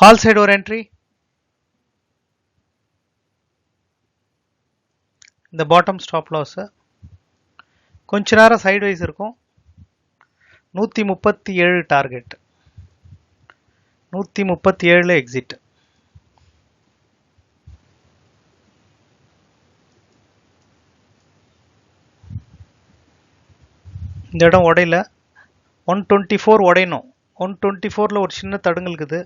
Call side ஒரு entry, இந்த bottom stop loss கொஞ்ச நேரம் சைடு வைஸ் இருக்கும். 137 டார்கெட், 137 எக்ஸிட். இந்த இடம் உடையில 124 உடையணும். 124ல ஒரு சின்ன தடுங்கல் இருக்குது.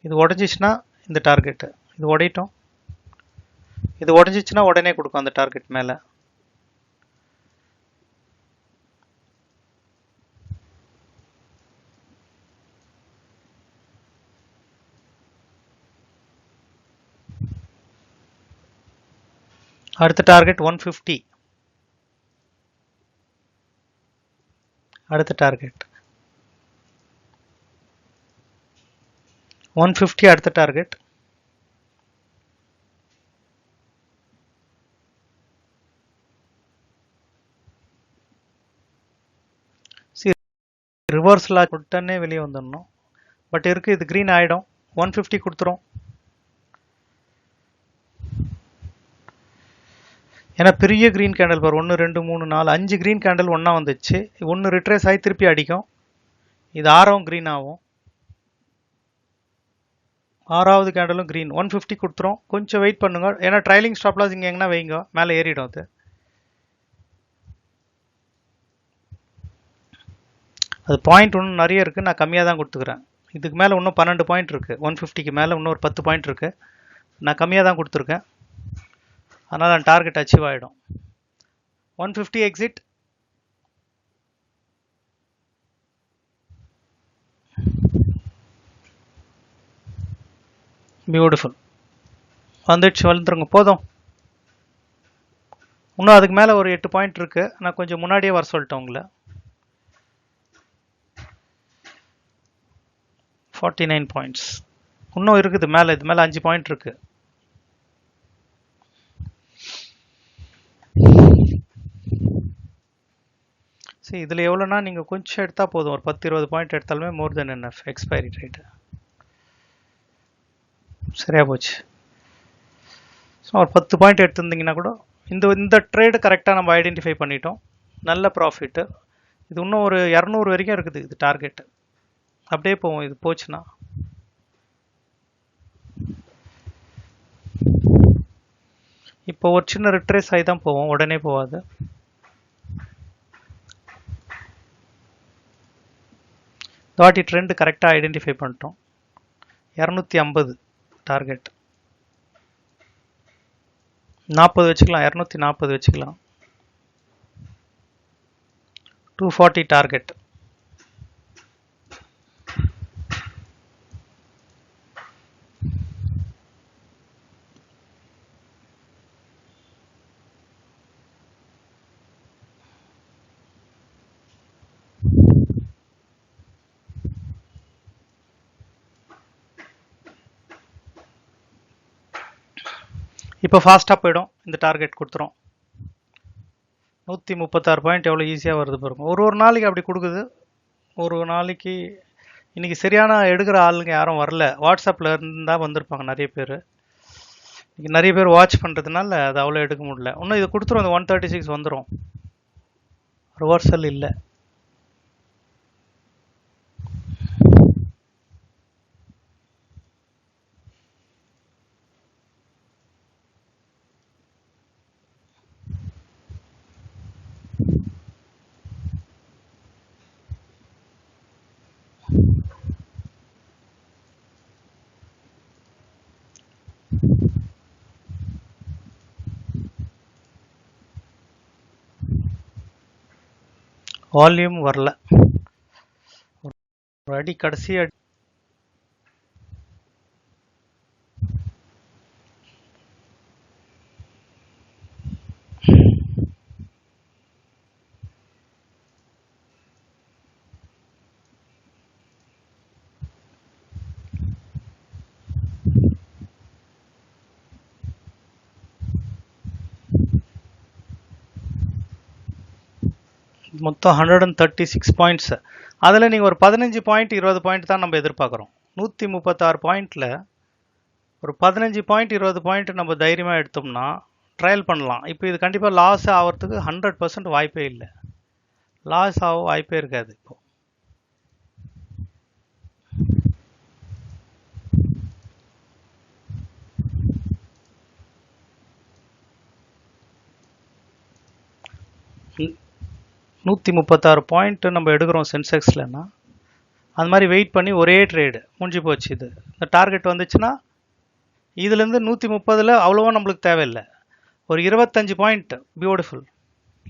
இது உடஞ்சிச்சுன்னா இந்த டார்கெட், இது உடையட்டும். இது உடஞ்சிச்சுன்னா உடனே கொடுக்கும் அந்த டார்கெட் மேல. அடுத்த டார்கெட் 150. அடுத்த டார்கெட் 150. அடுத்த டார்கெட் ரிவர்ஸ்ல உடனே வெளியே வந்துடணும். பட் இருக்கு, இது கிரீன் ஆயிடும். 150 கொடுத்துரும். ஏன்னா பெரிய கிரீன் கேண்டல் பார், 1 2 3 4 5 கிரீன் கேண்டல் ஒன்னா வந்துச்சு. ஒன்று ரிட்ரேஸ் ஆகி திருப்பி அடிக்கும். இது 6வது கிரீன் ஆகும். 6வது கேண்டலும் கிரீன். 150 கொடுத்துரும். கொஞ்சம் வெயிட் பண்ணுங்க. ஏன்னா ட்ரைலிங் ஸ்டாப் லாஸ் இங்கே எங்கன்னா வைங்க, மேலே ஏறிடும். அது பாயிண்ட் இன்னும் நிறைய இருக்குது, நான் கம்மியாக தான் கொடுத்துக்கிறேன். இதுக்கு மேலே இன்னும் 12 பாயிண்ட் இருக்குது. 150க்கு மேலே இன்னும் ஒரு 10 பாயிண்ட் இருக்குது. நான் கம்மியாக தான் கொடுத்துருக்கேன். அதனால் நான் டார்கெட் அச்சீவ் ஆகிடும். 150 எக்ஸிட். பியூட்டிஃபுல். வந்துடுச்சு, வளர்ந்துருங்க. போதும். இன்னும் அதுக்கு மேலே ஒரு 8 பாயிண்ட் இருக்குது. நான் கொஞ்சம் முன்னாடியே வர சொல்லிட்டேன் உங்களை. 49 பாயிண்ட்ஸ் இன்னும் இருக்குது மேலே. இது மேலே 5 பாயிண்ட் இருக்கு. சரி, இதில் எவ்வளோனா நீங்கள் கொஞ்சம் எடுத்தால் போதும். ஒரு 10-20 பாயிண்ட் எடுத்தாலுமே மோர் தென் என்எஃப். எக்ஸ்பைரி ரேட்டு சரியா போச்சு. ஸோ ஒரு 10 பாயிண்ட் எடுத்திருந்தீங்கன்னா கூட இந்த ட்ரேடு கரெக்டாக நம்ம ஐடென்டிஃபை பண்ணிட்டோம். நல்ல ப்ராஃபிட்டு. இது இன்னும் ஒரு 200 வரைக்கும் இருக்குது இது டார்கெட்டு. அப்படியே போவோம் இது போச்சுன்னா. இப்போ ஒரு சின்ன ரிட்ரேஸ் ஆகி தான் போவோம், உடனே போகாது. வாட்டி ட்ரெண்ட் கரெக்டாக ஐடென்டிஃபை பண்ணிட்டோம். 250 டார்கெட். 40 வச்சுக்கலாம், 240 வச்சுக்கலாம். 240 டார்கெட். இப்போ ஃபாஸ்ட்டாக போயிடும். இந்த டார்கெட் கொடுத்துரும். 136 பாயிண்ட் எவ்வளோ ஈஸியாக வருது பாருங்க. ஒரு நாளைக்கு அப்படி கொடுக்குது. ஒரு நாளைக்கு இன்னைக்கு சரியான எடுக்கிற ஆளுங்க யாரும் வரல. வாட்ஸ்அப்பில் இருந்தால் வந்திருப்பாங்க நிறைய பேர். இன்னைக்கு நிறைய பேர் வாட்ச் பண்ணுறதுனால அது அவ்வளோ எடுக்க முடியல. இன்னும் இது கொடுத்துரும். அந்த 136 வந்துடும். ரிவர்சல் இல்லை. வால்யூம் வரல. ஒரு அடி கடைசி அடி. மொத்தம் 136 பாயிண்ட்ஸ். அதில் நீங்கள் ஒரு 15 பாயிண்ட் 20 பாயிண்ட் தான் நம்ம எதிர்பார்க்குறோம். 136 பாயிண்டில் ஒரு 15 பாயிண்ட் 20 பாயிண்ட் நம்ம தைரியமாக எடுத்தோம்னா ட்ரையல் பண்ணலாம். இப்போ இது கண்டிப்பாக லாஸ் ஆகிறதுக்கு 100% வாய்ப்பே இல்லை. லாஸ் ஆக வாய்ப்பே இருக்காது. இப்போ ம், 136 பாயிண்ட் நம்ம எடுக்கிறோம் சென்செக்ஸ்லன்னா அது மாதிரி வெயிட் பண்ணி ஒரே ட்ரேடு முடிஞ்சு போச்சு. இது இந்த டார்கெட் வந்துச்சுன்னா இதுலேருந்து 130 அவ்வளோவா நம்மளுக்கு தேவையில்லை. ஒரு 25 point beautiful.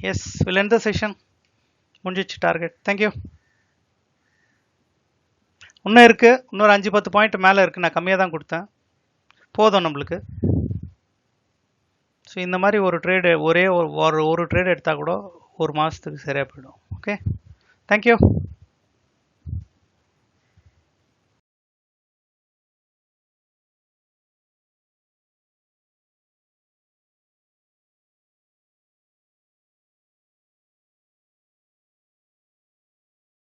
Yes, will end the session. முடிஞ்சிச்சு டார்கெட். தேங்க்யூ. இன்னும் இருக்குது, இன்னொரு 5-10 பாயிண்ட் மேலே இருக்குது. நான் கம்மியாக தான் கொடுத்தேன், போதும் நம்மளுக்கு. ஸோ இந்த மாதிரி ஒரு ட்ரேடு ஒரே ஒரு ட்ரேடு எடுத்தால் கூட ஒரு மாதத்துக்கு சரியாக போயிடும். Okay, thank you.